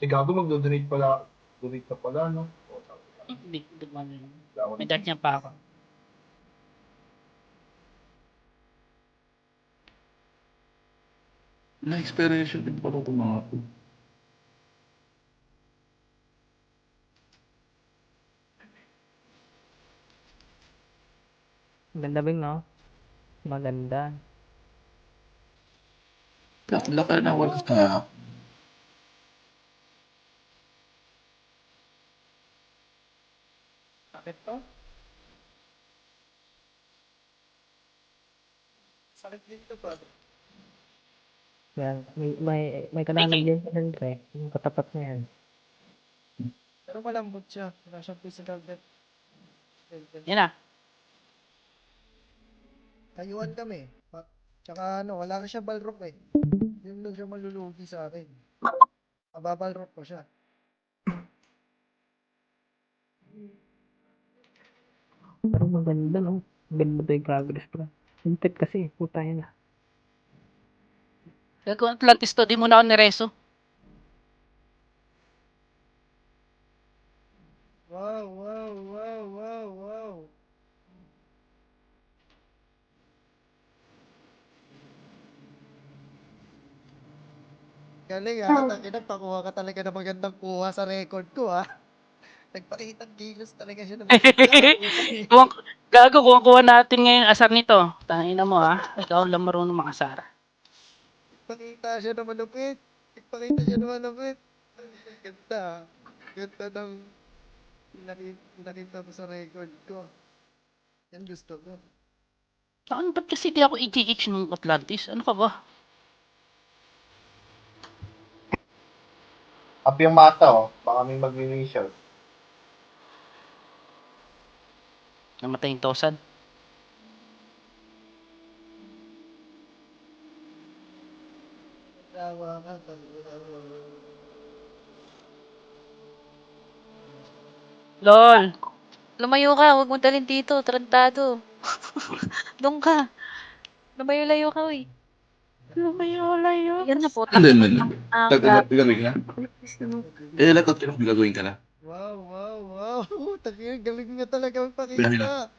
Si Gago magdo-donate pala. Donate ka pala, no? O, sabi ka. Hindi, hindi man yun. Wala May ko- dart niya pa ako. Na-expiration din pala itong mga to. Ganda Bing, no? Maganda. Laki na wala na. Bakit to? Sakit dito pa. Yan. May kalanan din siyempre. Yung katapat na yan. Pero malambot siya. Wala siyang physical death. Yan na. Tayuan kami. Tsaka ano, wala na siya balrog eh. Hindi lang siya malulugi sa akin. Mababalrog ko siya. Pero maganda, no? Ganda to yung progress, bro. Hinted kasi, puta yan. Gagawin Atlantis to. Di muna ako nireso. Wow, wow, wow, wow, wow. Galing ah, nagpakuha ka talaga ng magandang kuha sa record ko ah. Nagpakitang gilos talaga siya ng maganda. Kuwang, gago, kuha natin ngayon asar nito. Tangina mo ikaw lang marunong makasar. Nagpakita siya ng malupit. Nagpakita siya ng malupit. Ganda ah. Ganda ng nakita ko sa record ko. Yan gusto ko. Saan ba't kasi di ako EGH ng Atlantis? Ano ka ba? Up yung mata, oh. Baka may mag-initial. Namatay yung Tosan. Tawa ka, tawa. LOL! Lumayo ka, huwag mo dalhin dito, tarantado. Doon ka. Lumayo-layo ka, uy. Lumayo-layo. Yan na po. Ano yun? Aga. Gagawin ka? Lagot ka gagawin ka na. Wow, wow, wow. Galing nga talaga Bilangin magpakita.